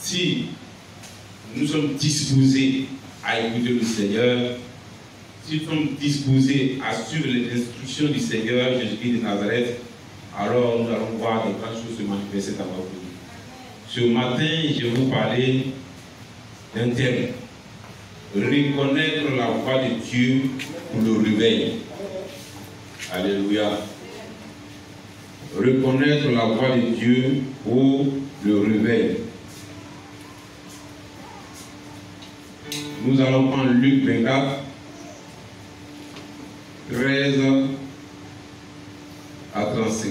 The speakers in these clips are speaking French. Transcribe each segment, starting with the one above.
si nous sommes disposés à écouter le Seigneur, si nous sommes disposés à suivre les instructions du Seigneur Jésus-Christ de Nazareth, alors nous allons voir des grandes choses se manifester dans notre vie. Ce matin, je vais vous parler d'un thème: reconnaître la voix de Dieu pour le réveil. Alléluia. Reconnaître la voix de Dieu pour le réveil. Nous allons prendre Luc 24, 13 à 35.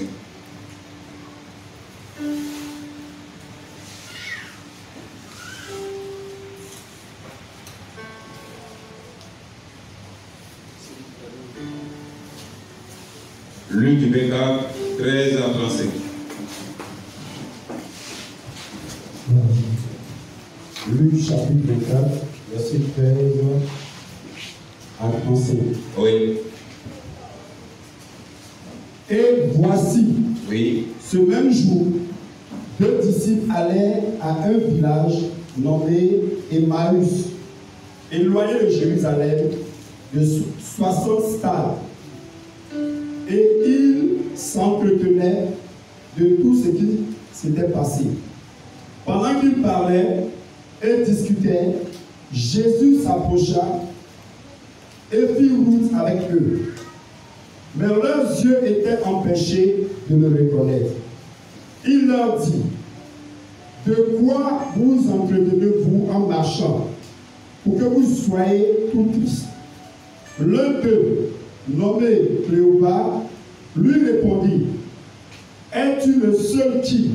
Luc 24, 13 à 35. Luc chapitre 24, verset 13 à 35. Oui. Et voici, Oui. ce même jour, 2 disciples allèrent à un village nommé Emmaüs, éloigné de Jérusalem de 60 stades. Et ils s'entretenaient de tout ce qui s'était passé. Pendant qu'ils parlaient et discutaient, Jésus s'approcha et fit route avec eux. Mais leurs yeux étaient empêchés de le reconnaître. Il leur dit: de quoi vous entretenez-vous en marchant, pour que vous soyez tout tristes? L'un d'eux, nommé Cléopas, lui répondit: es-tu le seul qui,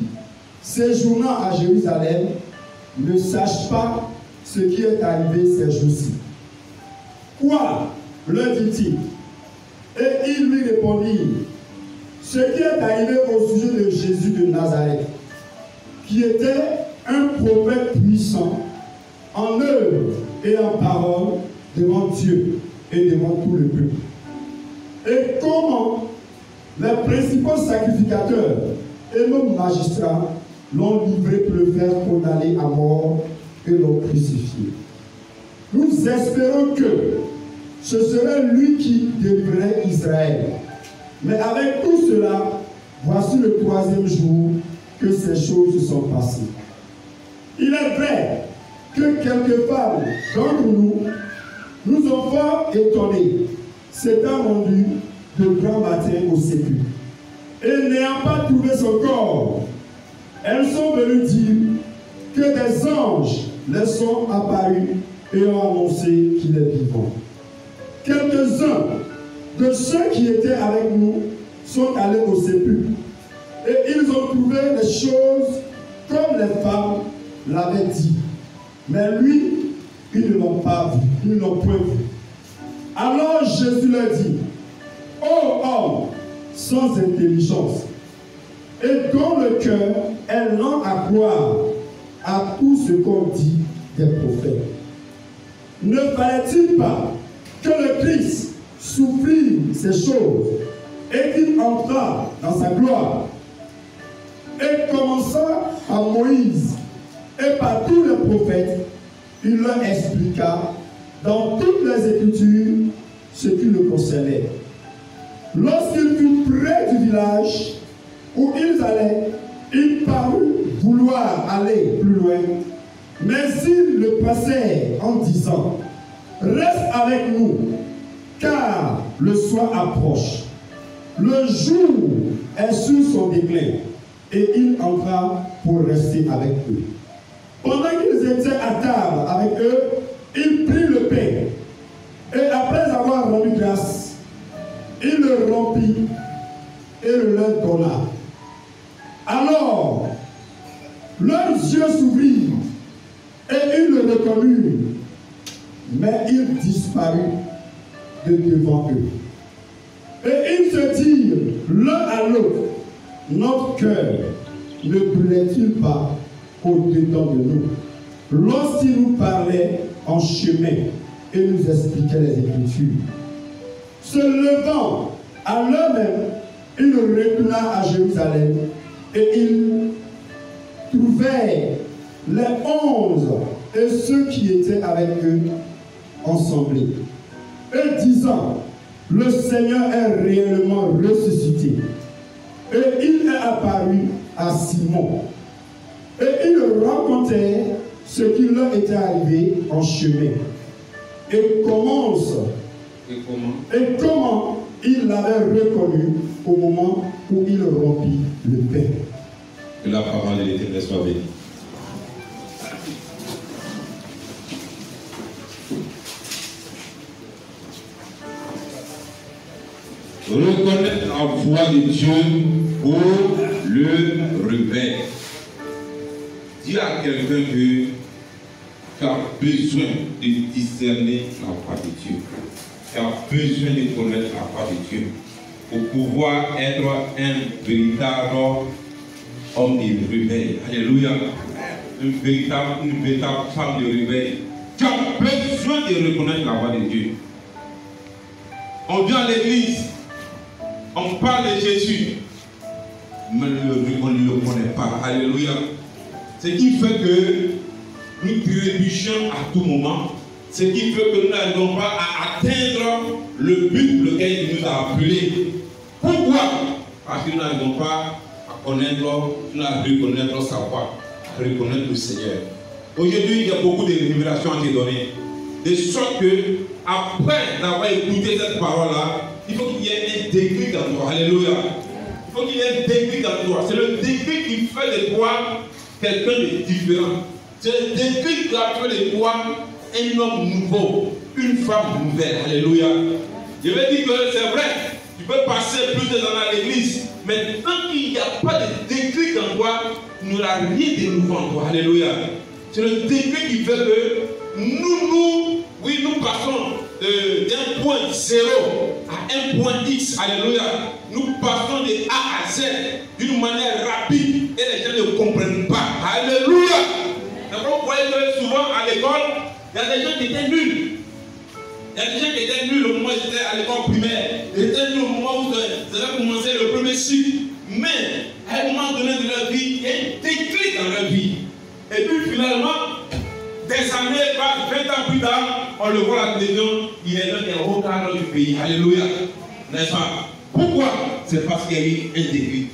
séjournant à Jérusalem, ne sache pas ce qui est arrivé ces jours-ci? Quoi? Leur dit-il. Et il lui répondit: ce qui est arrivé au sujet de Jésus de Nazareth, qui était un prophète puissant, en œuvre et en parole, devant Dieu et devant tout le peuple. Et comment les principaux sacrificateurs et nos magistrats l'ont livré pour le faire condamner à mort et l'ont crucifié. Nous espérons que ce serait lui qui délivrerait Israël. Mais avec tout cela, voici le 3e jour que ces choses se sont passées. Il est vrai que quelques femmes d'entre nous ont fort étonnés, s'étant rendues de grand matin au sépulcre. Et n'ayant pas trouvé son corps, elles sont venues dire que des anges leur sont apparus et ont annoncé qu'il est vivant. Quelques-uns de ceux qui étaient avec nous sont allés au sépulcre et ils ont trouvé les choses comme les femmes l'avaient dit. Mais lui, ils ne l'ont pas vu, ils ne l'ont point vu. Alors Jésus leur dit: ô homme sans intelligence, et dont le cœur est lent à croire à tout ce qu'on dit des prophètes. Ne fallait-il pas que le Christ souffrit ces choses et qu'il entra dans sa gloire? Et commençant à Moïse et par tous les prophètes, il leur expliqua dans toutes les Écritures ce qui le concernait. Lorsqu'il fut près du village où ils allaient, il parut vouloir aller plus loin, mais ils le pressèrent en disant: reste avec nous, car le soir approche. Le jour est sur son déclin. Et il entra pour rester avec eux. Pendant qu'ils étaient à table avec eux, il prit le pain. Et après avoir rendu grâce, il le rompit et le leur donna. Alors, leurs yeux s'ouvrirent et ils le reconnurent. Mais il disparut de devant eux. Et ils se dirent l'un à l'autre: notre cœur ne brûlait-il pas au-dedans de nous lorsqu'il nous parlait en chemin et nous expliquait les Écritures? Se levant à l'heure même, il retourna à Jérusalem et il trouvait les 11 et ceux qui étaient avec eux ensemble, et disant, le Seigneur est réellement ressuscité, et il est apparu à Simon, et ils racontaient ce qui leur était arrivé en chemin, et comment il l'avait reconnu au moment où il rompit le pain. Que la parole de l'Éternel soit bénie. Reconnaître la voix de Dieu pour le réveil. Dis à quelqu'un que tu as besoin de discerner la voix de Dieu. Tu as besoin de connaître la voix de Dieu pour pouvoir être un véritable homme de réveil. Alléluia. Une véritable femme de réveil. Tu as besoin de reconnaître la voix de Dieu. On vient à l'église, on parle de Jésus, mais on ne le connaît pas. Alléluia. Ce qui fait que nous trébuchons à tout moment. Ce qui fait que nous n'arrivons pas à atteindre le but pour lequel il nous a appelés. Pourquoi? Parce que nous n'arrivons pas à reconnaître sa voix, à reconnaître le Seigneur. Aujourd'hui, il y a beaucoup de révélations à te donner. De sorte que, après d'avoir écouté cette parole-là, il faut qu'il y ait un déclic en toi. Alléluia. Il faut qu'il y ait un déclic en toi. C'est le déclic qui fait de toi quelqu'un de différent. C'est le déclic qui a fait de toi un homme nouveau, une femme nouvelle. Alléluia. Je vais dire que c'est vrai, tu peux passer plus de temps à l'église, mais tant qu'il n'y a pas de déclic en toi, il n'y aura rien de nouveau en toi. Alléluia. C'est le déclic qui fait que nous passons d'un point 0 à un point X. Alléluia. Nous passons de A à Z d'une manière rapide et les gens ne comprennent pas. Alléluia. D'abord, vous voyez que souvent à l'école, il y a des gens qui étaient nuls. Il y a des gens qui étaient nuls au moment où ils étaient à l'école primaire. Ils étaient nuls au moment où ils avaient commencé le premier cycle. Mais à un moment donné de leur vie, il y a un déclic dans leur vie. Et puis finalement, des années passent, 20 ans plus tard, on le voit à la télévision, il est l'un des hauts cadres du pays. Alléluia. N'est-ce pas? Pourquoi? C'est parce qu'il y a eu un déclic.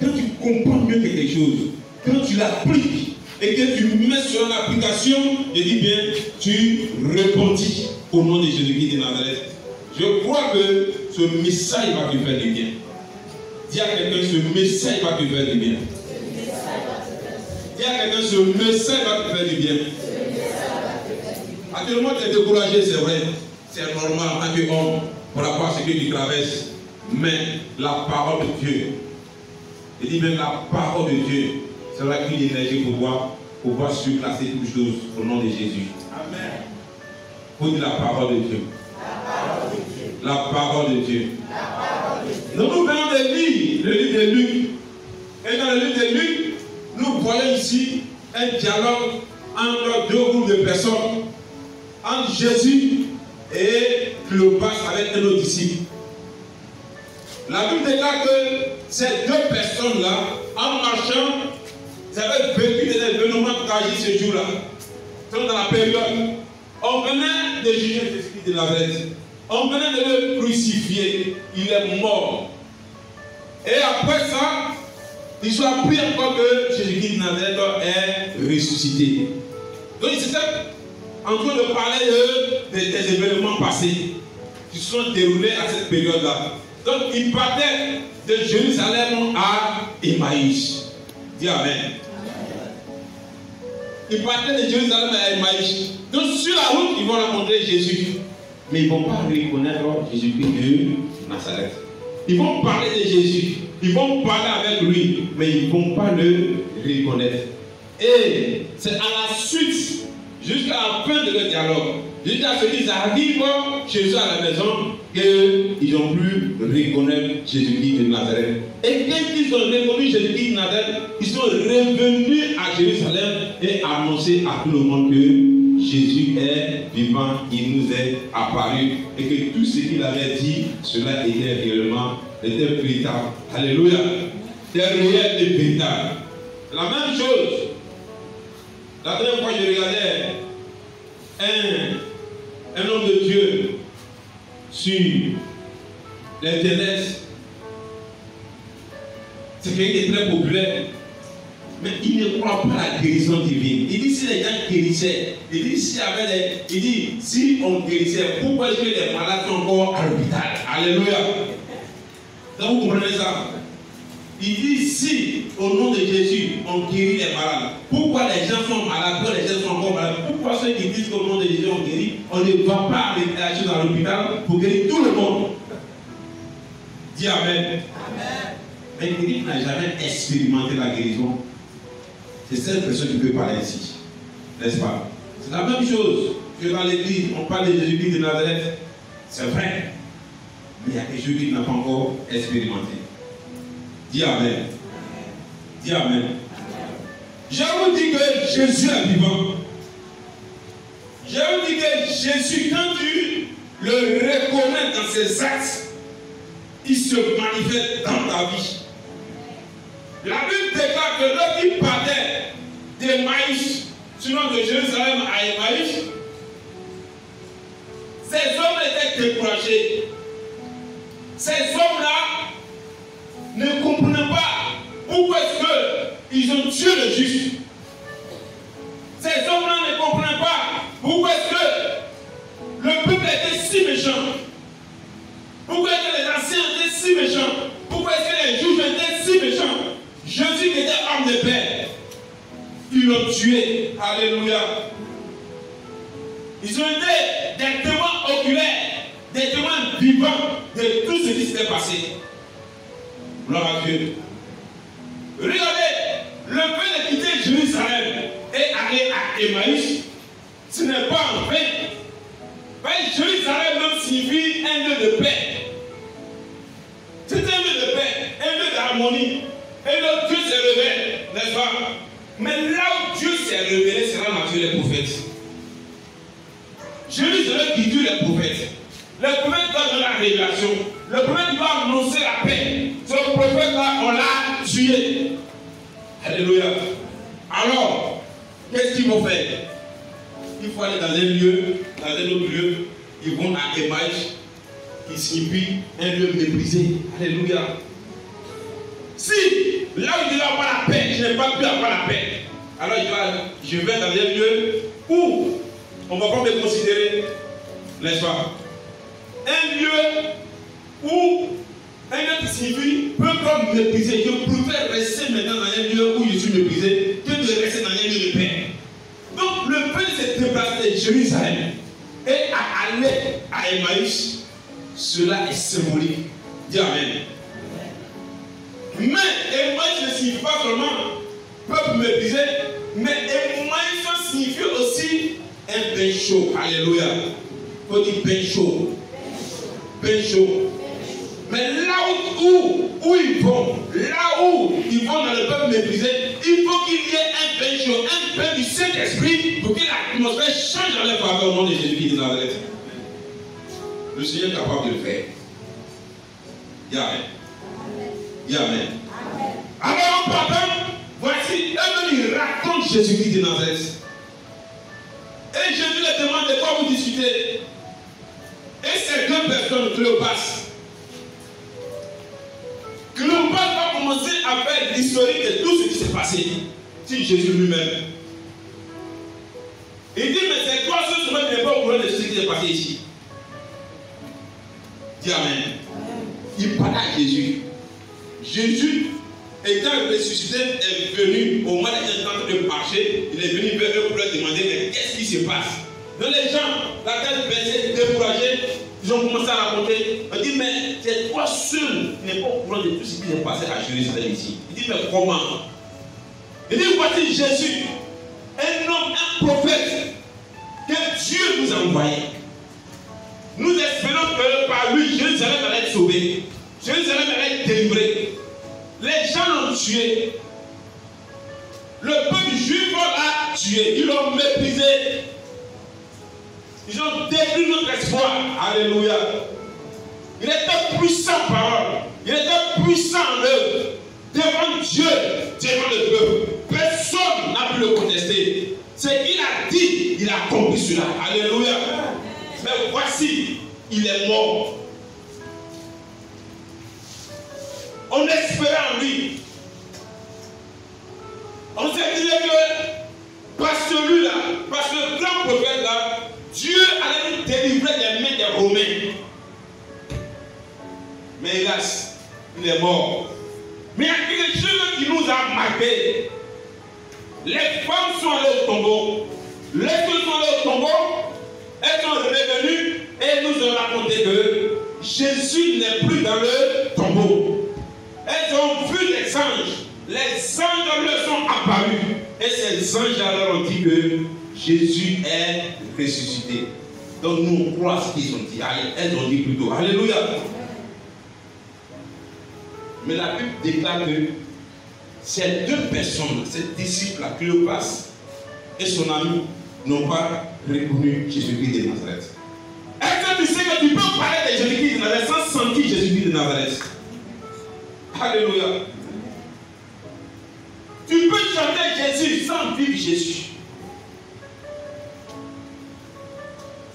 Quand tu comprends mieux quelque chose, quand tu l'appliques et que tu mets sur l'application, je dis bien, tu rebondis au nom de Jésus-Christ de Nazareth. Je crois que ce message va te faire du bien. Dis à quelqu'un, ce message va te faire du bien. Dis à quelqu'un, ce message va te faire du bien. Actuellement, tu es découragé, c'est vrai. C'est normal en tant qu'homme pour avoir ce que tu traverses. Mais la parole de Dieu, je dis même la parole de Dieu, sera une énergie pour pouvoir surclasser toutes choses au nom de Jésus. Amen. Pour dire la parole de Dieu. La parole de Dieu. Nous venons de lire le livre de Luc. Et dans le livre de Luc, nous voyons ici un dialogue entre deux groupes de personnes, entre Jésus et Cléopas avec un autre disciple. La Bible déclare que ces deux personnes-là, en marchant, ils avaient vécu des événements tragiques ce jour-là. Dans la période, on venait de juger Jésus de Nazareth. On venait de le crucifier. Il est mort. Et après ça, ils ont appris encore que Jésus-Christ de Nazareth est ressuscité. Donc ils étaient en train de parler des événements passés qui se sont déroulés à cette période-là. Donc ils partaient de Jérusalem à Emmaüs. Dis Amen. Ils partaient de Jérusalem à Emmaüs. Donc sur la route, ils vont rencontrer Jésus. Mais ils ne vont pas reconnaître Jésus-Christ de Nazareth. Ils vont parler de Jésus. Ils vont parler avec lui. Mais ils ne vont pas le reconnaître. Et c'est à la suite, jusqu'à la fin de leur dialogue, jusqu'à ce qu'ils arrivent chez eux à la maison, qu'ils ont pu reconnaître Jésus-Christ de Nazareth. Et quand ils ont reconnu Jésus-Christ de Nazareth, ils sont revenus à Jérusalem et annoncé à tout le monde que Jésus est vivant, il nous est apparu et que tout ce qu'il avait dit, cela était réellement, était véritable. Alléluia. C'était réel et véritable. La même chose La dernière fois, je regardais un homme de Dieu sur l'internet. C'est quelqu'un qui est très populaire. Mais il ne croit pas à la guérison divine. Il dit si les gens guérissaient, il dit si on guérissait, pourquoi est-ce que les malades sont encore à l'hôpital? Alléluia. Donc vous comprenez ça? Il dit si au nom de Jésus on guérit les malades, pourquoi les gens sont malades, pourquoi les gens sont encore malades? Pourquoi ceux qui disent qu'au nom de Jésus on guérit, on ne va pas agir dans l'hôpital pour guérir tout le monde? Dis Amen. Amen. Mais Philippe n'a jamais expérimenté la guérison. C'est cette personne qui peut parler ici. N'est-ce pas? C'est la même chose que dans l'église, on parle de Jésus de Nazareth. C'est vrai. Mais il y a quelque chose qu'il n'a pas encore expérimenté. Dis Amen. Dis Amen. Je vous dis que Jésus est vivant. Je vous dis que Jésus, quand tu le reconnais dans ses actes, il se manifeste dans ta vie. La Bible déclare que lorsqu'il partait d'Emmaüs, sinon de Jérusalem à Emmaüs, ces hommes étaient découragés. Ces hommes-là ne comprenaient pas pourquoi est-ce qu'ils ont tué le juste. Ces hommes-là ne comprenaient pas pourquoi est-ce que le peuple était si méchant. Pourquoi est-ce que les anciens étaient si méchants? Pourquoi est-ce que les juges étaient si méchants? Jésus qui était homme de paix, ils l'ont tué. Alléluia. Ils ont été des témoins oculaires, des témoins vivants de tout ce qui s'était passé. Gloire à Dieu. Regardez, le fait de quitter Jérusalem et aller à Emmaüs, ce n'est pas en vain. Jérusalem même signifie un lieu de paix. C'est un lieu de paix, un lieu d'harmonie. Et là où Dieu s'est révélé, n'est-ce pas? Mais là où Dieu s'est révélé, c'est là où Dieu les prophètes. Jérusalem qui tue les prophètes. Le prophète doit donner la révélation. Le prophète doit annoncer la paix. Ce prophète-là, on l'a tué. Alléluia. Alors, qu'est-ce qu'ils vont faire? Il faut aller dans un lieu, dans un autre lieu. Ils vont à Emmaüs, qui signifie un lieu méprisé. Alléluia. Si là où il n'y a pas la paix, je n'ai pas pu avoir la paix, alors je vais dans un lieu où on ne va pas me considérer, n'est-ce pas? Un lieu où un lieu qui signifie peuple méprisé. Je préfère rester maintenant dans un lieu où je suis méprisé que de rester dans un lieu de paix. Donc le fait de se déplacer de Jérusalem et à aller à Emmaüs, cela est symbolique. Dis Amen. Mais Emmaüs ne signifie pas seulement peuple méprisé, mais Emmaüs signifie aussi un bain chaud. Alléluia. Il faut dire bain chaud. Bain chaud. Mais là où ils vont, dans le peuple méprisé, il faut qu'il y ait un bain chaud, un bain du Saint-Esprit pour que l'atmosphère change dans leur faveur au nom de Jésus de Nazareth. Le Seigneur est capable de le faire. Amen. Amen. Alors en partant, voici, il raconte Jésus-Christ de Nazareth. Et Jésus leur demande de quoi vous discutez. Et ces deux personnes, Cléopas va commencer à faire l'historique de tout ce qui s'est passé sur Jésus lui-même. Il dit, mais c'est toi ceux qui ne sont pas au courant de ce qui s'est passé ici. Dis Amen. Il parle à Jésus. Jésus, étant ressuscité, est venu au moment où il était en train de marcher. Il est venu vers eux pour leur demander, mais qu'est-ce qui se passe? Donc les gens, la tête baissée, découragés, ils ont commencé à raconter. Il dit, mais c'est toi seul qui n'es pas au courant de tout ce qui s'est passé à Jérusalem ici. Il dit, mais comment? Il dit, voici Jésus, un homme, un prophète que Dieu nous a envoyé. Nous espérons que par lui, Jérusalem va être sauvé. Jérusalem va être délivré. Les gens l'ont tué. Le peuple juif l'a tué. Ils l'ont méprisé. Ils ont détruit notre espoir. Alléluia. Il était puissant en parole. Il était puissant en œuvre. Devant Dieu, devant le peuple. Personne n'a pu le contester. cela. Alléluia. Mais voici, il est mort. On espérait en lui. On s'est dit que par celui-là, par ce grand prophète-là, Dieu allait nous délivrer des mains des Romains. Mais hélas, il est mort. Mais il y a quelque chose qui nous a marqué. Les femmes sont allées au tombeau. Les filles sont allées au tombeau. Elles sont revenues et nous ont raconté que Jésus n'est plus dans le tombeau. Elles ont vu les anges. Les anges leur sont apparus. Et ces anges leur ont dit que Jésus est ressuscité. Donc nous on croit ce qu'ils ont dit. Elles ont dit plutôt Alléluia. Mais la Bible déclare que ces deux personnes, ces disciples, Cléopas et son ami, n'ont pas reconnu Jésus-Christ de Nazareth. Est-ce que tu sais que tu peux parler de Jésus-Christ de Nazareth sans sentir Jésus-Christ de Nazareth? Alléluia. Tu peux chanter Jésus sans vivre Jésus.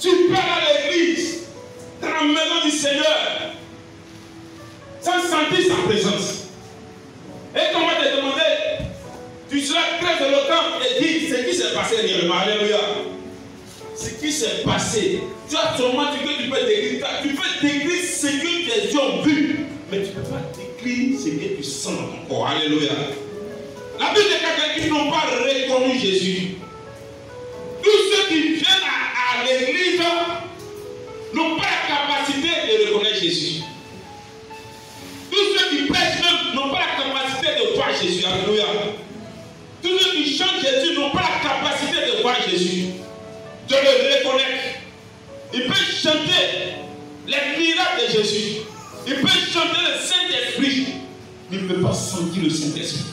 Tu pars à l'église, dans la maison du Seigneur, sans sentir sa présence. Et qu'on va te demander, tu seras très éloquent et dire ce qui s'est passé réellement. Alléluia. Ce qui s'est passé. Tu as seulement dit que tu peux décrire. Tu peux décrire ce que tes yeux ont vu, mais tu ne peux pas décrire ce que tu sens dans ton corps. Alléluia. La Bible déclare qu'ils n'ont pas reconnu Jésus. Tous ceux qui viennent à l'église n'ont pas la capacité de reconnaître Jésus. Tous ceux qui prêchent n'ont pas la capacité de voir Jésus. Alléluia. Tous ceux qui chantent Jésus n'ont pas la capacité de voir Jésus, de le reconnaître. Ils peuvent chanter les miracles de Jésus. Ils peuvent chanter le Saint-Esprit. Ils ne peuvent pas sentir le Saint-Esprit.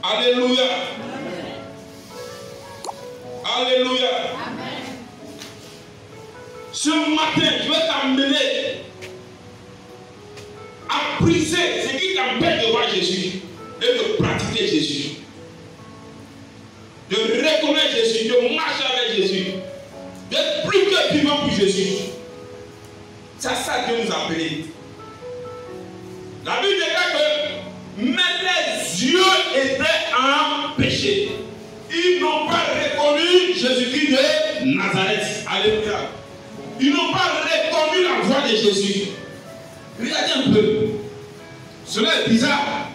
Alléluia. Alléluia. Amen. Ce matin, je vais t'amener à briser ce qui t'empêche de voir Jésus et de pratiquer Jésus. De reconnaître Jésus, de marcher avec Jésus, d'être plus que vivant pour Jésus. C'est ça que Dieu nous a appelés. La Bible déclare que mais les yeux étaient en péché. Ils n'ont pas reconnu Jésus-Christ de Nazareth. Alléluia. Ils n'ont pas reconnu la voix de Jésus. Regardez un peu. Cela est bizarre.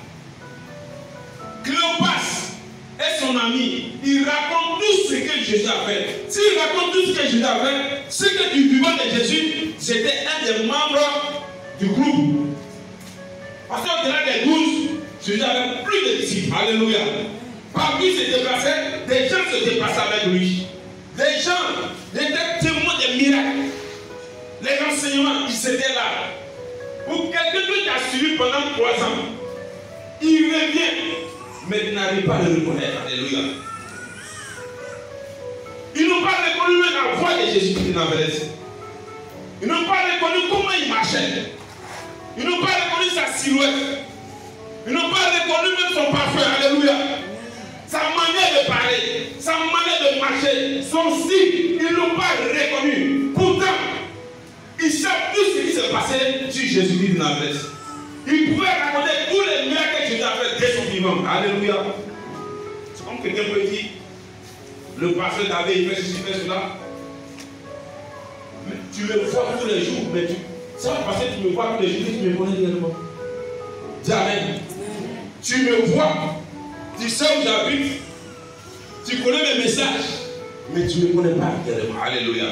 Cléopas et son ami, ils racontent tout ce que Jésus a fait. S'ils racontent tout ce que Jésus a fait, c'est que du vivant de Jésus, c'était un des membres du groupe. Parce qu'au-delà des 12, Jésus avait plus de disciples. Alléluia. Parmi se déplaçaient, des gens se déplaçaient avec lui. Des gens étaient témoins des miracles. Les enseignements, ils étaient là. Pour quelqu'un qui a suivi pendant 3 ans, il revient, mais il n'arrive pas à le reconnaître. Alléluia. Ils n'ont pas reconnu même la voix de Jésus-Christ de Nazareth. Ils n'ont pas reconnu comment il marchait. Ils n'ont pas reconnu sa silhouette. Ils n'ont pas reconnu même son parfum. Alléluia. Sa manière de parler, sa manière de marcher, son style, ils n'ont pas reconnu. Pourtant, ils savent tout ce qui s'est passé sur Jésus-Christ de Nazareth. Ils pouvaient raconter tous les miracles que Jésus a fait dès son vivant. Alléluia. C'est comme quelqu'un peut dire, le pasteur David, il fait ceci, il fait cela. Mais tu le vois tous les jours, mais ça va passer, tu me vois tous les jours, tu me connais réellement. Dis Amen. Tu me vois, tu sais où j'habite, tu connais mes messages, mais tu ne me connais pas réellement. Alléluia.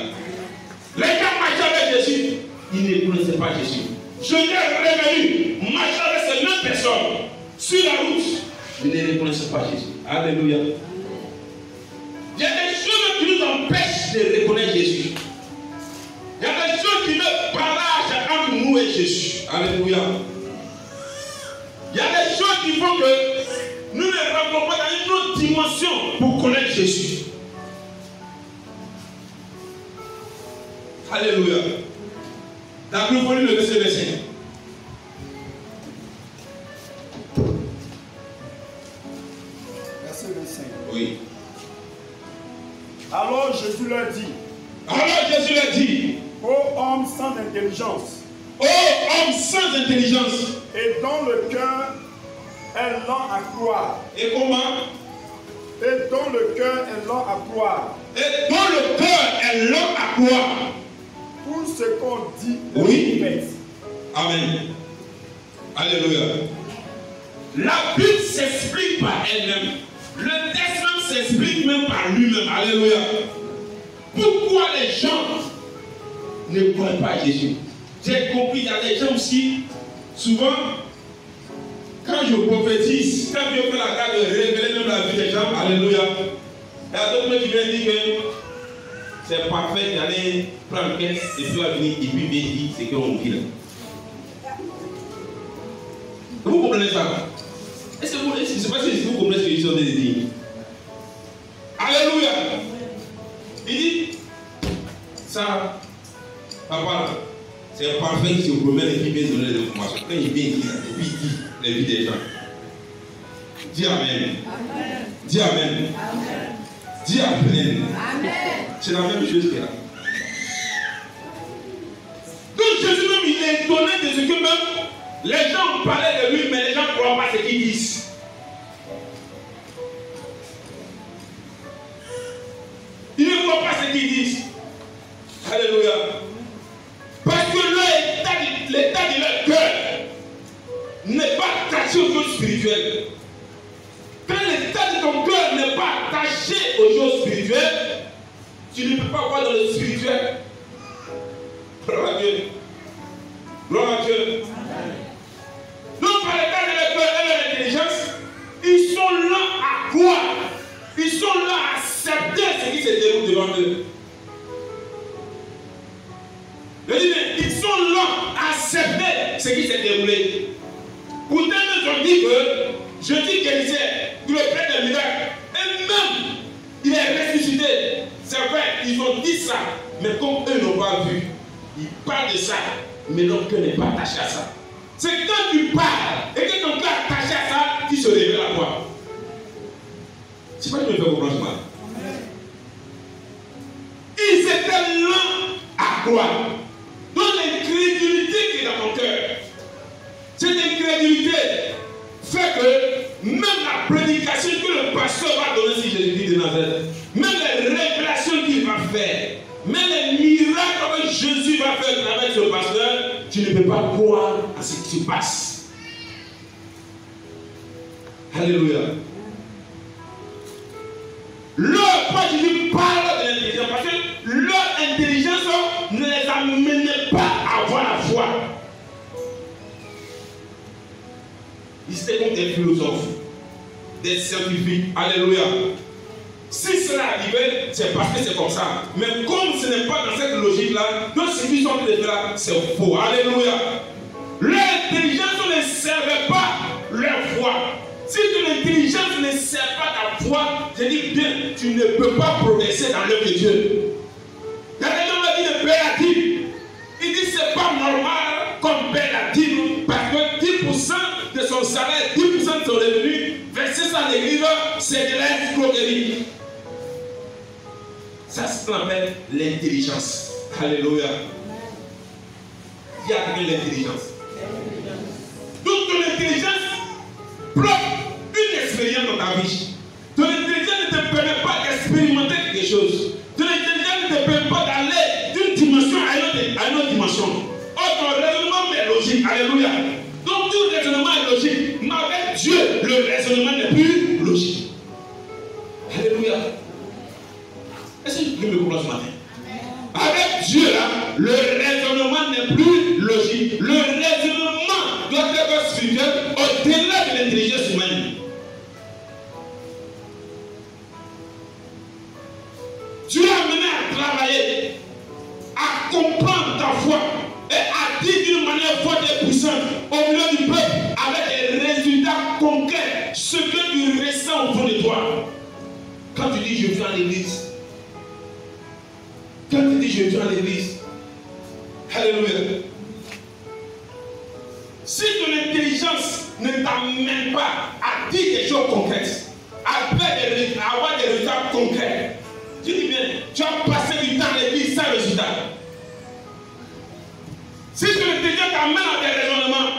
Les gens marchaient avec Jésus, ils ne connaissaient pas Jésus. Je l'ai revenu, marcher avec ces mêmes personnes sur la route, ils ne reconnaissaient pas Jésus. Alléluia. Il y a des choses qui nous empêchent de reconnaître Jésus. Il y a des choses qui nous barragent entre nous et Jésus. Alléluia. Il y a des choses qui font que nous ne rentrons pas dans une autre dimension pour connaître Jésus. Alléluia. D'accord, vous voulez le verset 25. Verset 25. Oui. Alors Jésus leur dit, ô homme sans intelligence, et dont le cœur est lent à croire. Et comment? Et dont le cœur est lent à croire. Tout ce qu'on dit de prophète. Amen. Alléluia. La Bible s'explique par elle-même. Le texte même s'explique même par lui-même. Alléluia. Pourquoi les gens ne croient pas Jésus? J'ai compris, il y a des gens aussi, souvent, quand je prophétise, quand je fais la carte de révéler même la vie des gens, alléluia, il y a d'autres qui viennent dire que c'est parfait d'aller prendre 15 et puis venir et puis bien dire ce qu'on dit là. Vous comprenez ça? Est-ce que vous, je ne sais pas si vous comprenez ce que je suis en train de dire. Alléluia. Il dit, ça, papa, c'est parfait si vous promet et puis bien donner les informations. Quand il vient ici, et puis il dit les vies des gens. Dis Amen. Dis Amen. Dis Amen. C'est la même chose qu'il y a. Donc Jésus même, il est étonné de ce que même les gens parlaient de lui, mais les gens ne croient pas ce qu'ils disent. Ils ne croient pas ce qu'ils disent. Alléluia. Parce que l'état de leur cœur n'est pas attaché aux choses spirituelles. Quand l'état de ton cœur n'est pas attaché aux choses spirituelles, tu ne peux pas voir dans le spirituel. Gloire à Dieu. Gloire à Dieu. Donc, par l'état de leur cœur et leur intelligence, ils sont là à croire. Ils sont là à accepter ce qui se déroule devant eux. Je dis, ils sont là à accepter ce qui s'est déroulé. Pourtant, ils ont dit que Jésus guérissait, il est près d'un miracle. Et même, il est ressuscité. C'est vrai, ils ont dit ça. Mais comme eux n'ont pas vu, ils parlent de ça. Mais leur cœur n'est pas attaché à ça. C'est quand tu parles et que ton cœur est attaché à ça, tu se révèles à toi. C'est pas que je me fais comprendre mal. Ils étaient lents à croire. Donc l'incrédulité qui est dans ton cœur, cette incrédulité fait que même la prédication que le pasteur va donner si Jésus-Christ de Nazareth, même les révélations qu'il va faire, même les miracles que Jésus va faire avec ce pasteur, tu ne peux pas croire à ce qui se passe. Alléluia. Quand Jésus parle de l'intelligence, parce que leur intelligence ne les amenait pas à avoir la foi. Ils étaient comme des philosophes, des scientifiques. Alléluia. Si cela arrivait, c'est parce que c'est comme ça. Mais comme ce n'est pas dans cette logique-là, donc ce qu'ils sont en train de faire là, c'est faux. Alléluia. Leur intelligence ne servait pas leur foi. Si ton intelligence ne sert pas ta foi, je dis bien, tu ne peux pas progresser dans l'œuvre de Dieu. Quand quelqu'un m'a dit de payer la dîme, il dit c'est pas normal qu'on paie la dîme parce que 10% de son salaire, 10% de son revenu, verser ça à l'église, c'est de l'escroquerie. Ça se appelle l'intelligence. Alléluia. Il y a l'intelligence. Donc ton intelligence bloque une expérience dans ta vie. Ton intelligence ne te permet pas d'expérimenter quelque chose. Ton intelligence ne te permet pas d'aller d'une dimension à une autre dimension. Or, ton raisonnement est logique. Alléluia. Donc, tout raisonnement est logique. Mais avec Dieu, le raisonnement n'est plus logique. Alléluia. Est-ce que tu me comprends ce matin? Avec Dieu, là, le raisonnement n'est plus logique. Le raisonnement doit être spirituel au-delà de l'intelligence humaine. Dieu a amené à travailler, à comprendre ta foi et à dire d'une manière forte et puissante au milieu du peuple avec des résultats concrets, ce que tu ressens au fond de toi. Quand tu dis je viens à l'église, quand tu dis je viens à l'église, alléluia. Si ton intelligence ne t'amène pas à dire des choses concrètes, à avoir des résultats concrets, Tu dis bien, tu as passé du temps à l'église sans résultat. Si tu le Seigneur t'amène à tes raisonnements,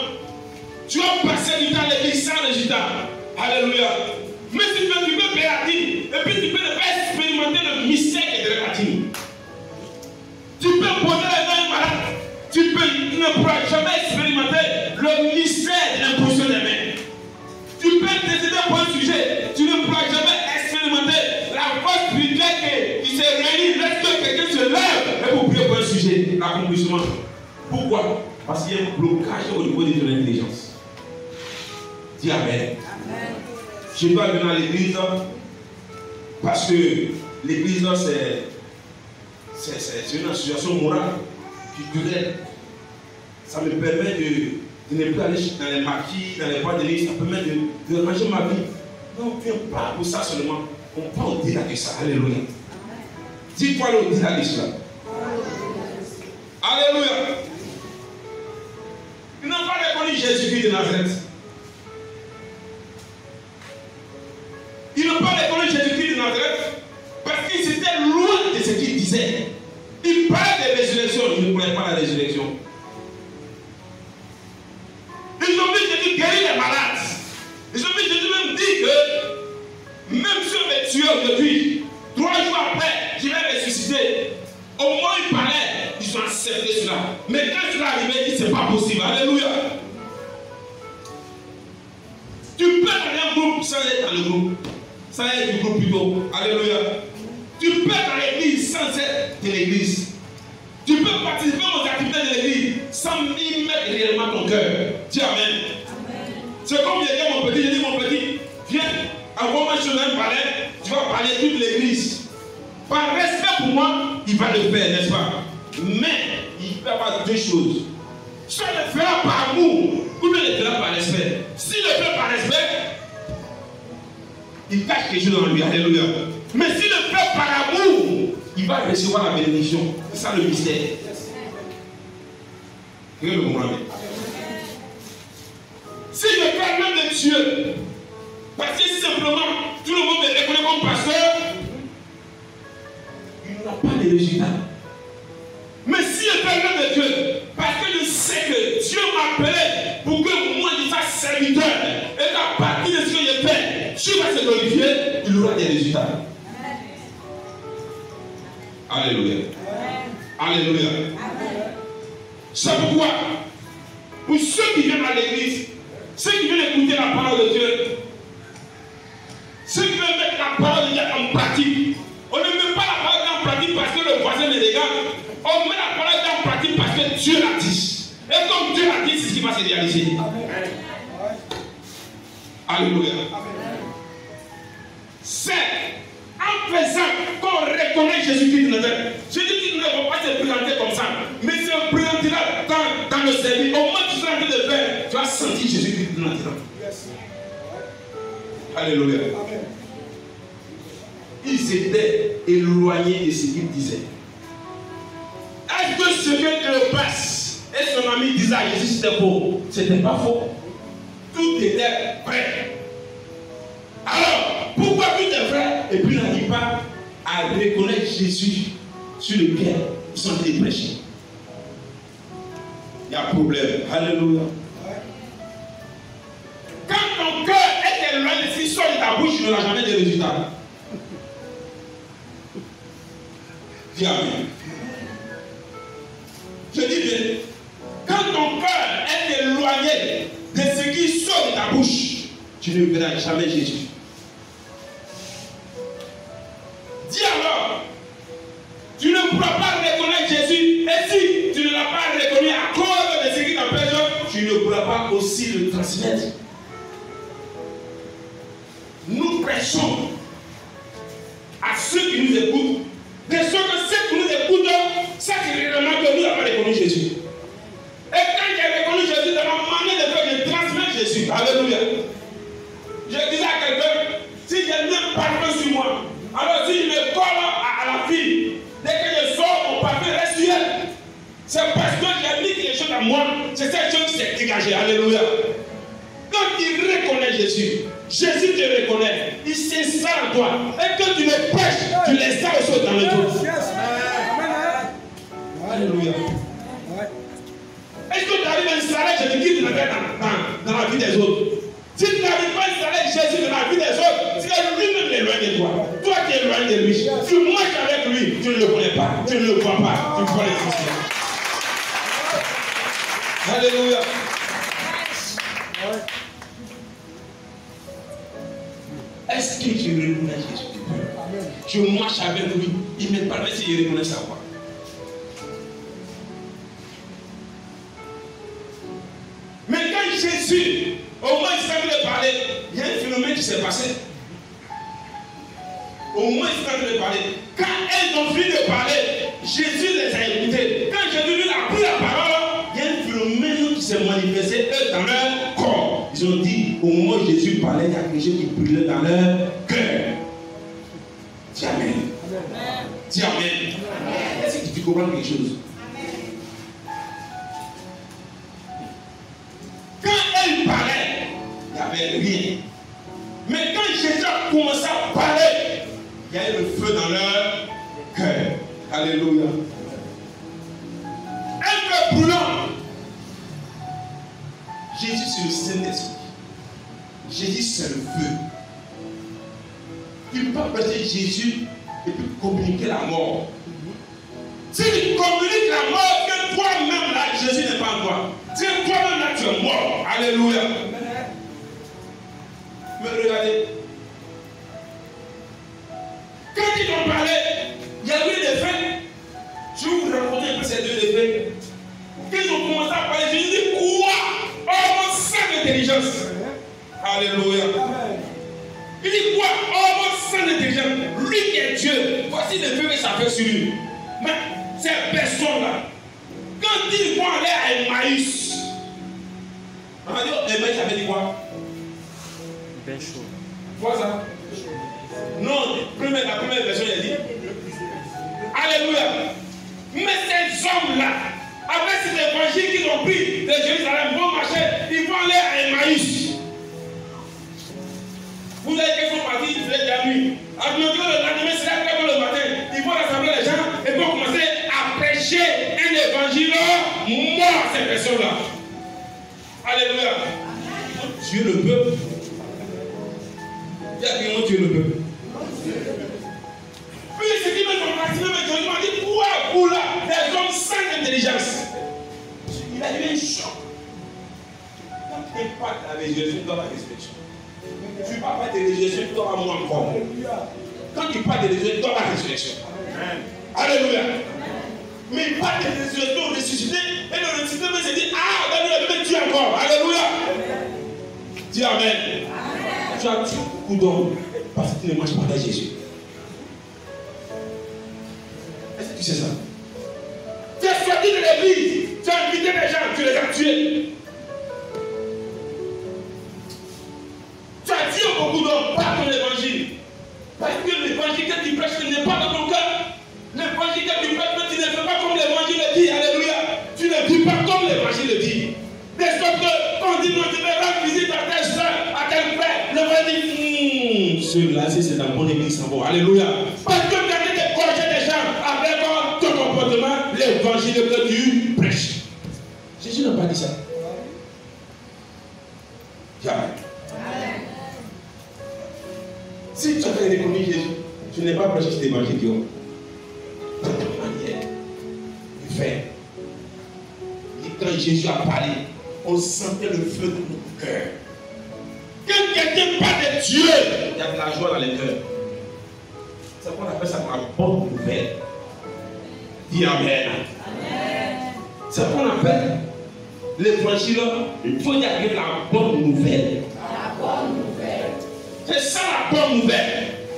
tu as passé du temps à l'église sans résultat. Alléluia. Mais si tu peux payer la dîme, et puis tu peux ne pas expérimenter le mystère de la dîme. Tu peux poser les mains malades. Tu ne pourras jamais expérimenter le mystère de l'imposition des mains. Tu peux décider pour un sujet. Tu ne pourras jamais expérimenter la force spirituelle qui se réunit lorsque quelqu'un se lève et pour prier pour un sujet. L'accomplissement. Pourquoi? Parce qu'il y a un blocage au niveau de ton intelligence. Dis Amen. Amen. Je dois venir à l'église parce que l'église c'est une association morale culturelle. Ça me permet de ne plus aller dans les maquis, dans les boîtes de l'église. Ça me permet de manger ma vie. Non, on ne vient pas pour ça seulement. On peut au-delà de ça. Alléluia. Dis-toi au-delà de cela. Alléluia. Ils n'ont pas reconnu Jésus-Christ de Nazareth. Ils n'ont pas reconnu Jésus-Christ de Nazareth parce qu'ils étaient loin de ce qu'il disait. Il parlait de résurrection, ils ne connaissaient pas la résurrection. Ils ont vu Jésus guérir les malades. Ils ont vu Jésus même dire que même si on me tue aujourd'hui, 3 jours après, je vais ressusciter. Au moins il parlait, ils ont accepté cela. Mais quand cela arrivait, il dit c'est pas possible. Alléluia. Tu peux aller dans un groupe sans être dans le groupe. Sans être du groupe plutôt. Alléluia. Tu peux dans l'église sans être de l'église. Tu peux participer aux activités de l'église sans y mettre réellement ton cœur. Dis Amen. C'est comme j'ai dit à mon petit, j'ai dit mon petit, viens, envoie-moi sur un palais, tu vas parler toute l'église. Par respect pour moi, il va le faire, n'est-ce pas? Mais il peut y avoir 2 choses. Soit il le fera par amour, ou bien il le fera par respect. S'il le fait par respect, il cache quelque chose dans lui. Alléluia. Mais s'il le fait par amour, il va recevoir la bénédiction. C'est ça le mystère. Regardez le moment. Si je fais l'homme de Dieu, parce que simplement tout le monde me reconnaît comme pasteur, il n'a pas de résultat. Mais si je fais l'homme de Dieu, parce que je sais que Dieu m'a appelé pour que moi je sois serviteur, et qu'à partir de ce que je fais, Dieu va se glorifier, il aura des résultats. Alléluia. Alléluia. C'est pourquoi, pour ceux qui viennent à l'église, ceux qui veulent écouter la parole de Dieu, ceux qui veulent mettre la parole de Dieu en pratique, on ne met pas la parole de Dieu en pratique parce que le voisin me regarde, on met la parole de Dieu en pratique parce que Dieu l'a dit. Et comme Dieu l'a dit, c'est ce qui va se réaliser. Alléluia. C'est en faisant qu'on reconnaît Jésus-Christ de Nazareth. Jésus-Christ ne va pas se présenter comme ça, mais il se présentera dans le service. Au moment où tu seras en train de faire, tu vas sentir Jésus-Christ de Nazareth. Alléluia. Ils étaient éloignés de ce qu'il disait. Est-ce que ce que le passe et son ami disaient à Jésus c'était faux? C'était pas faux. Tout était vrai. Alors, pourquoi tout est vrai et puis n'arrive pas à reconnaître Jésus sur lequel ils sont allés prêcher? Il y a un problème. Alléluia. Quand ton cœur est éloigné, si sort de ta bouche, tu n'auras jamais de résultats. Dis Amen. Je dis bien, quand ton cœur est éloigné de ce qui sort de ta bouche, tu ne verras jamais Jésus. Dis alors, tu ne pourras pas reconnaître Jésus, et si tu ne l'as pas reconnu à cause de ce qui t'empêche, tu ne pourras pas aussi le transmettre. Nous prêchons à ceux qui nous écoutent, de ceux qui nous écoutent, ça c'est réellement que nous n'avons pas reconnu Jésus. Et quand j'ai reconnu Jésus, dans ma manière de faire, je transmets Jésus. Alléluia. Je disais à quelqu'un, si j'ai un parfum sur moi, alors si je me colle à la fille, dès que je sors, mon parfum reste sur elle. C'est parce que j'ai mis quelque chose à moi, c'est cette chose qui s'est dégagée. Alléluia. Quand il reconnaît Jésus, Jésus te reconnaît. Il sait ça en toi. Et que tu le prêches, tu laisses ça aussi dans les autres. Alléluia. Est-ce que tu arrives à installer Jésus-Christ dans la vie des autres? Si tu n'arrives pas à installer Jésus dans la vie des autres, c'est que lui-même est loin de toi. Toi, tu es loin de lui. Tu marches avec lui, tu ne le connais pas, tu ne le vois pas, tu vois les Christiens. Alléluia. Est-ce que tu reconnais Jésus? Tu marches avec lui, il ne parle pas si il reconnaît sa voix. Mais quand Jésus, au moins il s'est de parler, il y a un phénomène qui s'est passé. Au moins il s'est de parler. Quand elles ont fini de parler, Jésus les a écoutés. Quand Jésus lui a pris la parole, il y a un phénomène qui s'est manifesté dans leur corps. Ils ont dit, au moment où Jésus parlait, il y a quelque chose qui brûlait dans leur cœur. Dis Amen. Dis Amen. Est-ce que tu comprends quelque chose? Quand elle parlait, il n'y avait rien. Mais quand Jésus a commencé à parler, il y a eu le feu dans leur cœur. Alléluia. Un feu brûlant. Jésus, c'est le Saint-Esprit. Jésus, c'est le feu. Tu ne peux pas prêcher Jésus et puis communiquer la mort. Si tu communiques la mort, que toi-même là, Jésus n'est pas en toi. Si toi-même là, tu es mort. Alléluia. Mais regardez. Quand ils ont parlé, il y a eu des faits. Je vais vous raconter un peu ces deux effets. Quand ils ont commencé à parler, Jésus dit quoi? Homme sans intelligence. Alléluia. Il dit quoi? Homme sans intelligence. Lui qui est Dieu. Voici le feu que ça fait sur lui. Mais ces personnes-là, quand ils vont aller à Emmaüs, on va dire Emmaüs, ça veut dire quoi? Ben chaud. Quoi ça? Non, la première version, il a dit. Alléluia. Mais ces hommes-là, avec cet évangile qu'ils ont pris de Jérusalem, vont marcher, ils vont aller à Emmaüs. Vous avez qu'ils sont partis, ils faisaient la nuit. À le lendemain, c'est là que le matin, ils vont rassembler les gens et vont commencer à prêcher un évangile mort à ces personnes-là. Alléluia. Dieu le peuple. Il y a qui ont tué le peuple. Puis ce qui me maximum et Dieu m'a dit quoi pour là, des hommes sans intelligence. Il a eu un choc. Quand tu parles avec Jésus, tu dois la résurrection. Tu ne parles pas de résurrection, tu dois avoir moi encore. Quand tu parles de résurrection, tu dois la résurrection. Alléluia. Mais il parle de résurrection, ressuscité, et le ressuscité se dit, ah, Daniel, tu es encore. Alléluia. Dis Amen. Tu as tué beaucoup d'hommes parce que tu ne manges pas avec Jésus. Est-ce que tu sais ça? Tu es sorti de l'église, tu as invité des gens, tu les as tués. Tu as tué beaucoup d'hommes par ton évangile. Parce que l'évangile que tu prêches n'est pas dans ton cœur. L'évangile que tu prêches, tu ne fais pas comme l'évangile le dit. Alléluia. Tu ne vis pas comme l'évangile le dit. De sorte que quand on dit non, tu vais rendre visite à tel soeur, à tel frère, l'évangile dit celui-là, c'est un bon église en bon. Alléluia. Parce que tu as été corriger des gens avec ton comportement, l'évangile que tu prêches. Jésus n'a pas dit ça. Jamais. Si tu as reconnu Jésus, tu n'es pas prêché cet évangile qui ont. C'est une manière de faire. Et quand Jésus a parlé, on sentait le feu de notre cœur. Quand quelqu'un parle de Dieu, il y a de la joie dans les cœurs. C'est ce qu'on appelle ça la bonne nouvelle. Dis Amen. C'est ce qu'on appelle l'évangile. Il faut y arriver la bonne nouvelle. La bonne nouvelle. C'est ça la bonne nouvelle.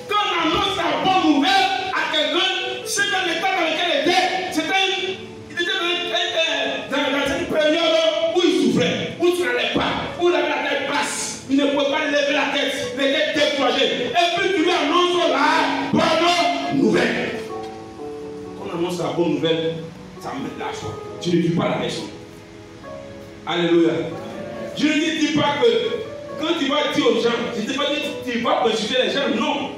Quand on annonce la bonne nouvelle à quelqu'un, c'est dans l'état dans lequel il était. Il était dans une période où il souffrait, où il n'allait pas, où il avait la tête basse. Il ne pouvait pas lever la tête, il était découragé. Et puis tu lui annonces la bonne nouvelle. Quand on annonce la bonne nouvelle, ça met de la joie. Tu ne dis pas la personne. Alléluia. Je ne dis pas que Quand tu vas dire aux gens, je ne t'ai pas dit que tu vas persécuter les gens, non.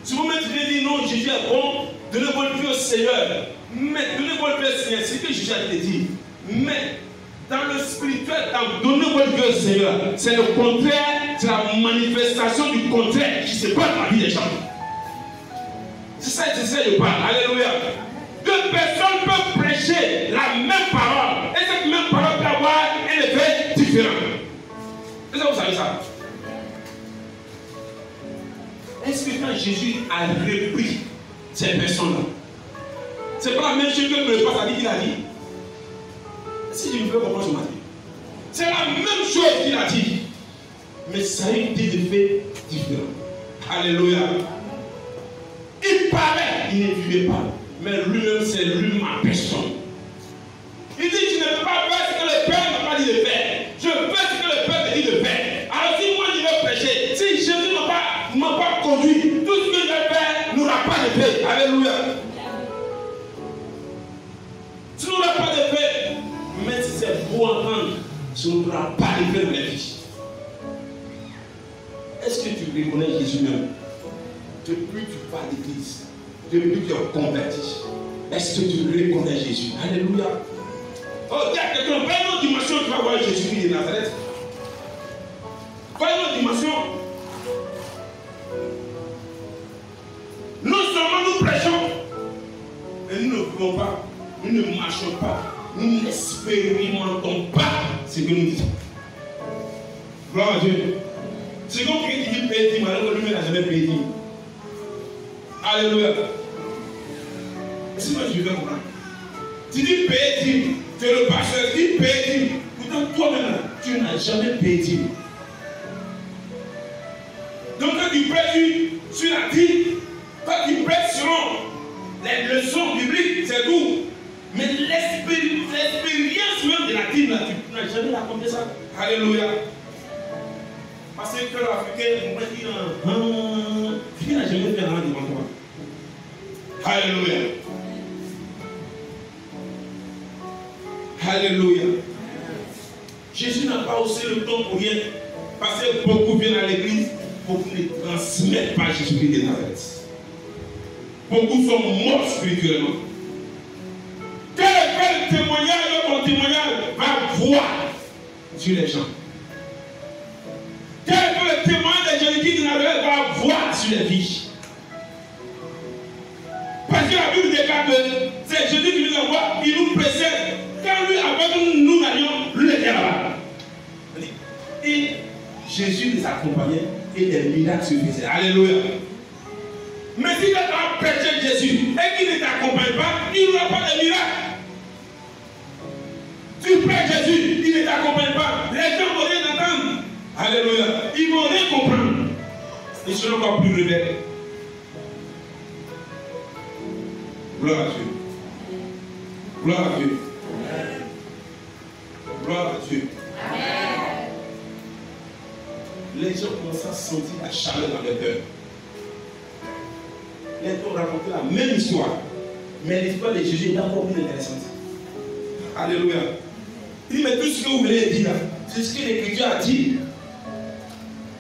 Si vous me dites non, Jésus est bon, donnez votre vie au Seigneur. Mais donnez votre vie au Seigneur, c'est ce que Jésus a dit. Mais dans le spirituel, dans donner votre vie au Seigneur, c'est le contraire, c'est la manifestation du contraire qui se passe dans la vie des gens. C'est ça que je parle. Alléluia. Deux personnes peuvent prêcher la même parole. Et cette même parole peut avoir un effet différent. Est-ce que vous savez ça? Est-ce que quand Jésus a repris ces personnes-là, c'est pas la même chose que le pasteur qu'il a dit? Si je me fais comprendre ce matin, c'est la même chose qu'il a dit, mais ça a eu des effets différents. Alléluia. Il parlait, il ne vivait pas, mais lui-même, c'est lui ma personne. Il dit: tu ne peux pas faire ce que le Père m'a pas dit de faire. Je fais ce que le Père me dit de faire. Alors si moi je veux prêcher, si Jésus ne m'a pas conduit, tout ce que je vais faire n'aura pas de paix. Alléluia. Tu n'auras pas de paix. Même si c'est beau entendre, tu n'auras pas de paix dans la vie. Est-ce que tu reconnais Jésus même? Depuis que tu pars d'église, depuis que tu es converti, est-ce que tu reconnais Jésus? Alléluia. Oh, il y a quelqu'un, va une autre dimension, tu vas voir Jésus de Nazareth. Va une autre dimension. Non seulement nous prêchons, mais nous ne pouvons pas, nous ne marchons pas, nous n'expérimentons pas ce que nous disons. Gloire à Dieu. C'est comme quelqu'un qui dit paye, malheureusement, lui-même n'a jamais payé. Alléluia. Sinon, je vais comprendre. Tu dis paye, tu es le pasteur, tu dis paye, pourtant toi-même, tu n'as jamais payé. Donc, quand tu prêches sur la dîme, quand tu prêches selon les leçons bibliques, c'est tout. Mais l'expérience même de la dîme, tu n'as jamais raconté ça. Alléluia. Parce que l'Africain, on va dire, qui n'a jamais fait rien devant toi. Alléluia. Alléluia. Jésus n'a pas haussé le ton pour rien. Parce que beaucoup viennent à l'église, beaucoup ne transmettent pas Jésus-Christ de Nazareth. Beaucoup sont morts spirituellement. Quel témoignage ton témoignage va voir sur les gens? Quel que le témoignage de Jésus-Christ de Nazareth va voir sur les vies? Parce que la Bible déclare que c'est Jésus qui nous envoie, il nous précède. Quand lui, avec nous n'allions, lui était là-bas. Et Jésus les accompagnait et des miracles se faisaient. Alléluia. Mais si tu as prêché Jésus et qu'il ne t'accompagne pas, il n'y aura pas de miracle. Tu prêches Jésus, il ne t'accompagne pas. Les gens vont rien entendre. Alléluia. Ils vont rien comprendre. Ils seront encore plus rebelles. Gloire à Dieu. Gloire à Dieu. Gloire à Dieu. Amen. Les gens commencent à sentir la chaleur dans leur cœur. Les gens racontent la même histoire. Mais l'histoire de Jésus est encore plus intéressante. Alléluia. Il dit, mais tout ce que vous voulez dire là, c'est ce que l'Écriture a dit.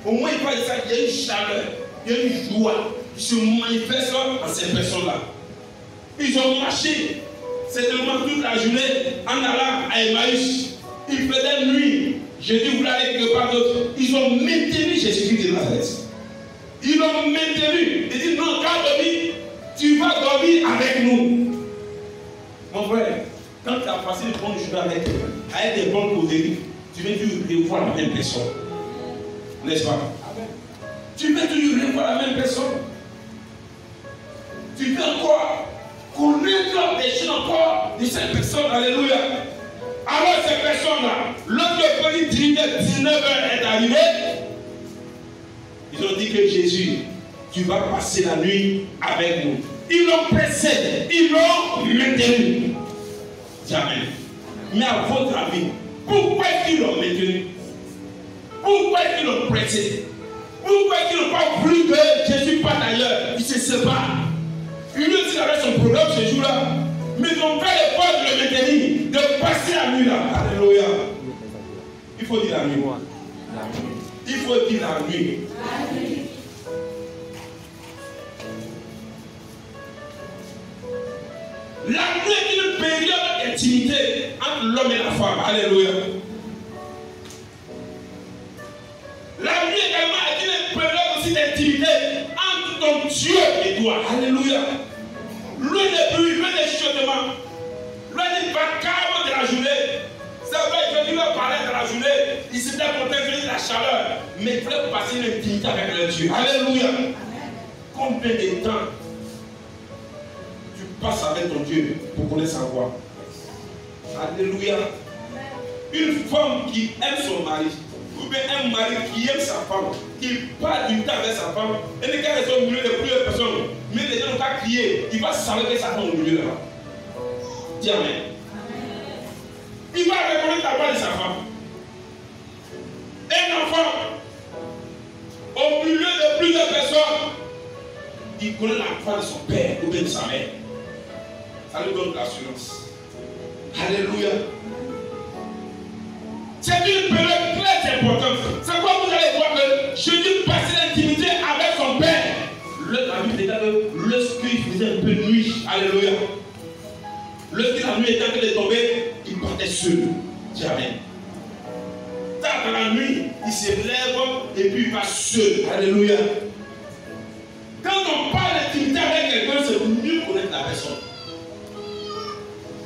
Au moins, il parle de ça, il y a une chaleur, il y a une joie qui se manifeste dans ces personnes-là. Ils ont marché, certainement toute la journée, en allant à Emmaüs. Il faisait nuit. Jésus voulait aller quelque part d'autre. Ils ont maintenu Jésus-Christ de Nazareth. Ils l'ont maintenu. Ils disent, non, quand dormir, tu vas dormir avec nous. Mon frère, quand tu as passé le bon jour avec des bonnes causeries, tu vas toujours revoir la même personne. N'est-ce pas? Tu vas toujours revoir la même personne. Tu veux encore connaître des choses encore de cette personne. Alléluia. Alors ces personnes-là, l'autre pays dirigeait 19h est arrivé. Ils ont dit que Jésus, tu vas passer la nuit avec nous. Ils l'ont pressé, ils l'ont maintenu. Jamais. Mais à votre avis, pourquoi est-ce qu'ils l'ont maintenu? Pourquoi est-ce qu'ils l'ont pressé? Pourquoi est-ce qu'ils n'ont pas voulu que Jésus parte ailleurs? Ils se séparent. Lui aussi avait son programme ce jour-là. Mais ils ont fait l'effort de le maintenir, de passer la nuit là. Alléluia. Il faut dire la nuit. Il faut dire la nuit. La nuit est une période d'intimité entre l'homme et la femme. Alléluia. La nuit également est une période aussi d'intimité entre ton Dieu et toi. Alléluia. Loin des bruits, loin des chuchotements, loin des vacarmes de la journée. C'est vrai que Dieu leur parlait de la journée, il s'était protégé de la chaleur, mais il voulait passer une intimité avec le Dieu. Alléluia. Combien de temps tu passes avec ton Dieu pour connaître sa voix? Alléluia. Une femme qui aime son mari, ou bien un mari qui aime sa femme, qui passe du temps avec sa femme, et les gars sont au milieu de plusieurs personnes, mais les gens n'ont qu'à crier, il va savoir que sa femme est au milieu là. Dis Amen. Il va reconnaître la voix de sa femme. Un enfant, au milieu de plusieurs personnes, il connaît la voix de son père ou bien de sa mère. Ça lui donne de l'assurance. Alléluia. C'est une période très importante. C'est quoi vous allez voir que Jésus passait l'intimité avec son père. La Bible dit que lorsqu'il faisait un peu de nuit, alléluia. Lorsque la nuit était en train de tomber, il partait seul. Dis Amen. Tard dans la nuit, il se lève et puis il va seul. Alléluia. Quand on parle d'intimité avec quelqu'un, c'est pour mieux connaître la personne.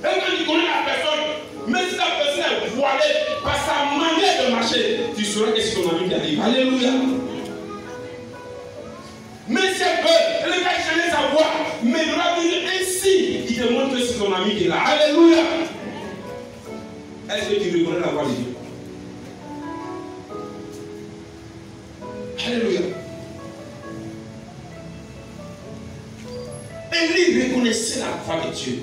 Et quand tu connais la personne, même si la personne est voilée par sa manière de marcher, tu sauras que c'est ton ami qui arrive. Alléluia. Mais c'est que le gars change sa voix, mais il va dire ainsi, il te montre que c'est ton ami qui est là. Alléluia. Est-ce que tu reconnais la voix de Dieu? Alléluia. Élie reconnaissait la voix de Dieu.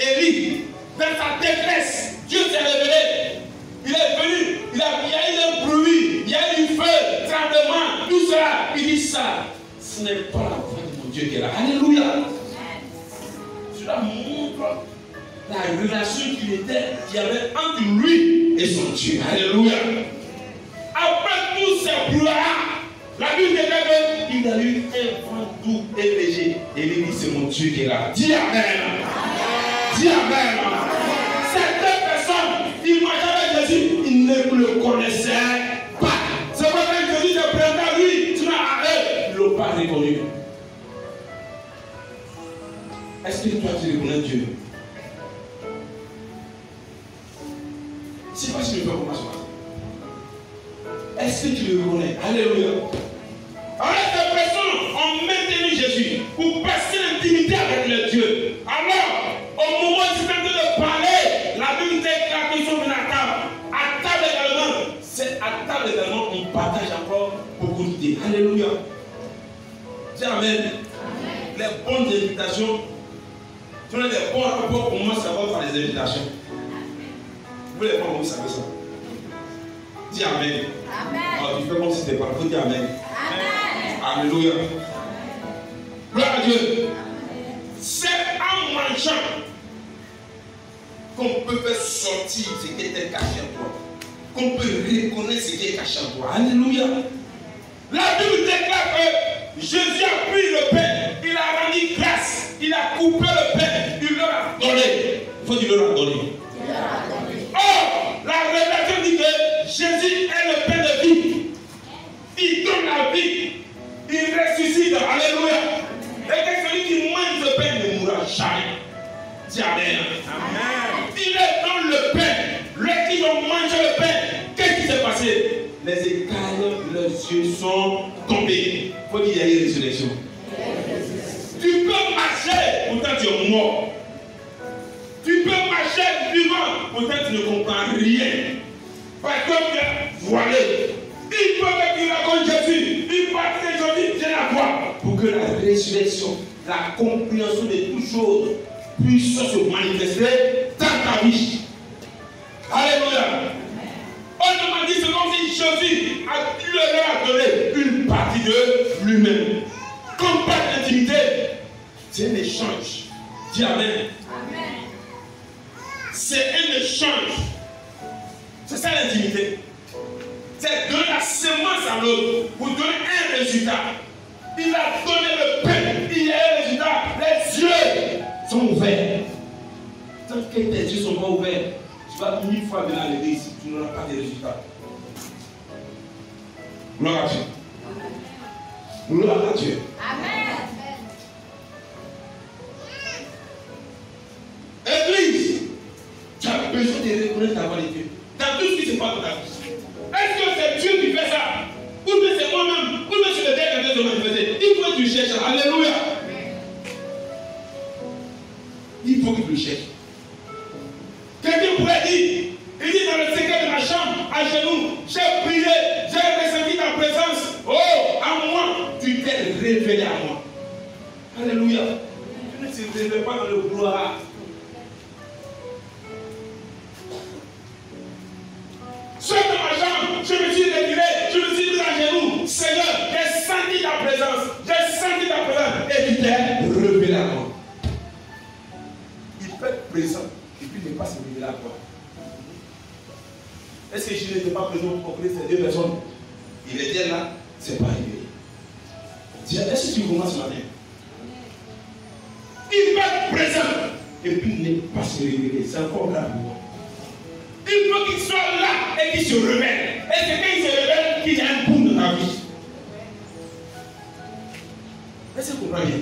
Élie, dans sa détresse, Dieu s'est révélé. Il est venu, il y a eu un bruit, il y a eu du feu, tremblement, tout cela. Il dit ça. Ce n'est pas la voix de mon Dieu qui est là. Alléluia. Cela montre la relation qu'il y avait entre lui et son Dieu. Alléluia. Après tous ces brouillards, la Bible dit qu'il a eu un vent doux et léger. Et il dit c'est mon Dieu qui est là. Dis Amen. Dis Amen. Certaines personnes, ils marchaient avec Jésus, ils ne le connaissaient pas. C'est pas que Jésus te prend à lui, tu m'as arrêté. Ils ne l'ont pas reconnu. Est-ce que toi tu reconnais Dieu? C'est pas si tu veux comment ça passe. Est-ce que tu le reconnais? Alléluia. Alors ces personnes ont maintenu Jésus pour passer l'intimité avec le Dieu. Alors, au moment où ils sont en train de parler, la Bible dit qu'ils sont venus à table. À table également, c'est à table également on partage encore beaucoup d'idées. Alléluia. Dis Amen. Les bonnes invitations, tu as des bons rapports pour moi, ça va par les invitations. Vous les femmes, vous savez ça. Dis Amen. Alors, tu fais comme si tu n'étais pas là. Il faut dire Amen. Alléluia. Gloire à Dieu. C'est en mangeant qu'on peut faire sortir ce qui était caché en toi. Qu'on peut reconnaître ce qui est caché en toi. Alléluia. La Bible déclare que Jésus a pris le pain, il a rendu grâce, il a coupé le pain, il leur a donné. Il faut dire leur a donné. Or, la révélation dit que Jésus est le pain de vie. Il donne la vie. Il ressuscite. Alléluia. Et que celui qui mange le pain ne mourra jamais. Dis Amen. Amen. Il est dans le pain. Lorsqu'ils ont mangé le pain, qu'est-ce qui s'est passé? Les écailles de leurs yeux sont tombés. Il faut qu'il y ait une résurrection. Tu peux marcher, pourtant tu es mort. Tu peux marcher vivant, pourtant tu ne comprends rien. Parce que tu es voilé. Il peut que tu racontes Jésus. Il parle de Jésus, viens la voir. Pour que la résurrection, la compréhension de toutes choses puisse se manifester dans ta vie. Alléluia. Autrement dit, c'est comme si Jésus leur a donné une partie de lui-même. Comme pas d'intimité, c'est un échange. Dis Amen. Amen. C'est un échange. C'est ça l'intimité. c'est donner la semence à l'autre pour donner un résultat. Il a donné le pain, il y a un résultat. Les yeux sont ouverts. Tant que tes yeux ne sont pas ouverts, tu vas 1000 fois venir à l'église, tu n'auras pas de résultats. Gloire à Dieu. Gloire à Dieu. Amen. Église, tu as besoin de reconnaître ta qualité. Dans tout ce qui se passe dans ta vie. Est-ce que c'est Dieu qui fait ça? Ou bien c'est moi-même? Ou bien c'est le Père qui a manifesté? Il faut que tu cherches. Alléluia. Il faut que tu le cherches. Quelqu'un pourrait dire, il dit dans le secret de ma chambre, à genoux, j'ai prié, j'ai ressenti ta présence. Oh, à moi, tu t'es révélé à moi. Alléluia. Tu ne te révèles pas dans le couloir. Sur ma jambe, je me suis retiré, je me suis mis à genoux. Seigneur, j'ai senti ta présence, et tu t'es révélé à moi. Il peut être présent et puis ne pas se révéler à toi. Est-ce que je n'étais pas présent pour créer ces deux personnes? Il était là, c'est pas révélé. Est-ce que tu commences ce matin? Il peut être présent et puis ne pas se révéler. C'est encore là pour moi. Il faut qu'il soit là et qu'il se révèle. Et c'est quand il se révèle qu'il y a un boom dans ta vie. Est-ce que vous comprenez bien?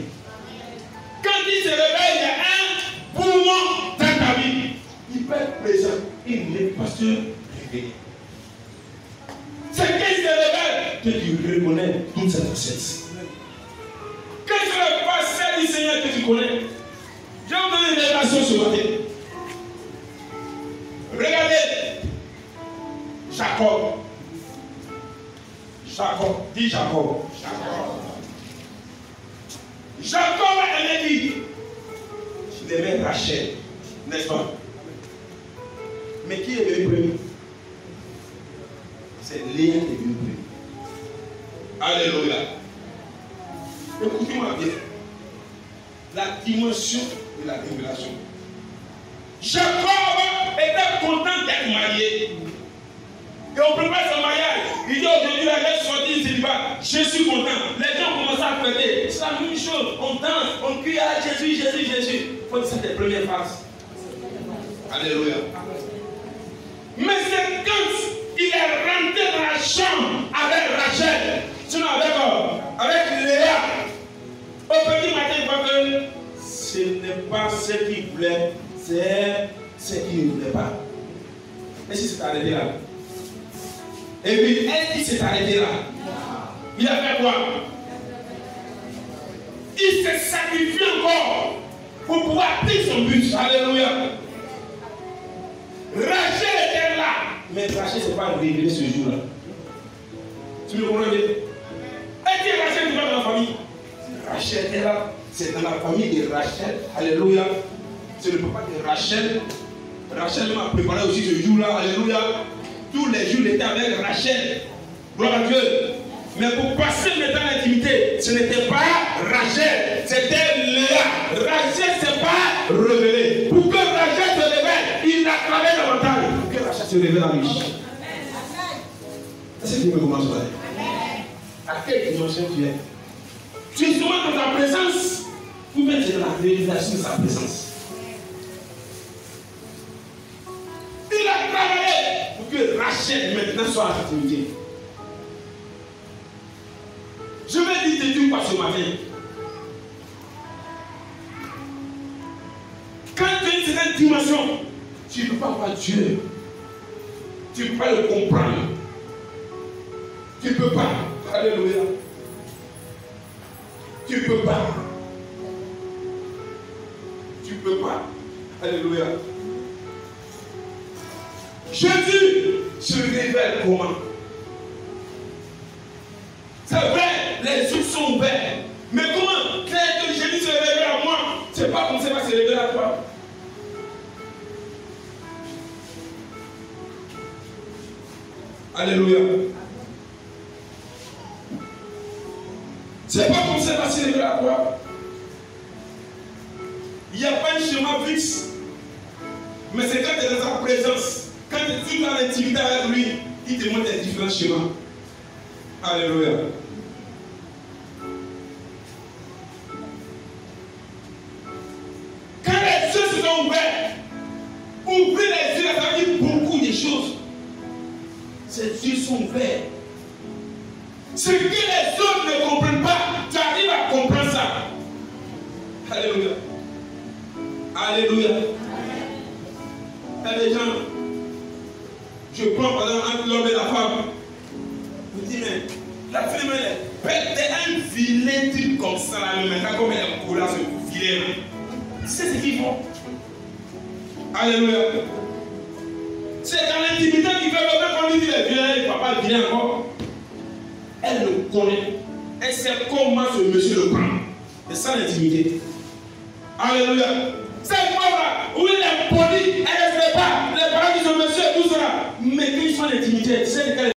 Quand il se révèle, il y a un mouvement dans ta vie. Il peut être présent. Il n'est pas sûr révélé. C'est quand il se révèle que tu reconnais toute cette recette. Quand c'est le passé du Seigneur que tu connais, je vais vous donner une révélation ce matin. Regardez, Jacob. Dis Jacob. Jacob aimait qui? Il aimait Rachel, n'est-ce pas? Mais qui est venu premier? C'est Léa qui est venu premier. Alléluia. Écoutez-moi bien. La dimension de la révélation. Jacob était content d'être marié. Et on prépare son mariage. Il dit aujourd'hui, la guerre sortie, il se dit pas, je suis content. Les gens commencent à fêter. C'est la même chose. On danse, on crie à Jésus, Jésus, Jésus. Il faut que c'est la première phase. Alléluia. Mais c'est quand il est rentré dans la chambre avec Rachel, sinon avec Léa, au petit matin, il voit que ce n'est pas ce qu'il voulait. C'est ce qu'il ne voulait pas. Est-ce qu'il s'est arrêté là? Et puis, est-ce qu'il s'est arrêté là? Il a fait quoi? Il s'est sacrifié encore pour pouvoir atteindre son but. Alléluia. Rachel était là. Mais Rachel ne s'est pas révélé ce jour-là. Tu me comprends bien? Est-ce que Rachel n'est pas dans la famille? Rachel était là. C'est dans la famille de Rachel. Alléluia. C'est le papa de Rachel. Rachel m'a préparé aussi ce jour-là. Alléluia. Tous les jours, il était avec Rachel. Gloire à Dieu. Mais pour passer maintenant l'intimité, ce n'était pas Rachel, c'était Léa. Rachel ne s'est pas révélé. Pour que Rachel se révèle, il a travaillé davantage. Pour que Rachel se révèle en lui. Est-ce que tu me commences à quelle dimension tu es? Tu es souvent dans ta présence. Ou bien tu es dans la réalisation de sa présence. Il a travaillé pour que Rachel maintenant soit en activité. Je vais dire de Dieu quoi ce matin. Quand tu es dans cette dimension, tu ne peux pas voir Dieu. Tu ne peux pas le comprendre. Tu ne peux pas. Alléluia. Tu ne peux pas. Tu ne peux pas. Alléluia. Jésus se révèle comment? C'est vrai, les yeux sont ouverts. Mais comment faire que Jésus se révèle à moi? C'est pas comme ça va se révéler à toi. Alléluia. C'est pas comme ça va se révéler à toi. Il n'y a pas un chemin fixe. Mais c'est quand tu es dans sa présence, quand tu es dans l'intimité avec lui, Il te montre les différents schémas. Alléluia. Quand les yeux se sont ouverts, ouvrir les yeux, ça veut dire beaucoup de choses. Ces yeux sont ouverts. Ce que les autres ne comprennent pas, tu arrives à comprendre ça. Alléluia. Alléluia. Il y a des gens, je prends par exemple entre l'homme et la femme. Je me dis, mais la femme, elle est un vilain type comme ça, là, le mec, comme elle est collée à ce vilain. C'est ce qu'ils font. Alléluia. C'est dans l'intimité qu'il fait le même qu'on lui dit les vilains, et papa vilain encore. Elle le connaît. Elle sait comment ce monsieur le prend. C'est ça l'intimité. Alléluia. Cette femme-là, où il est poli, elle ne fait pas. Les parents disent monsieur, tout ça. Mais qu'ils sont l'intimité, tu sais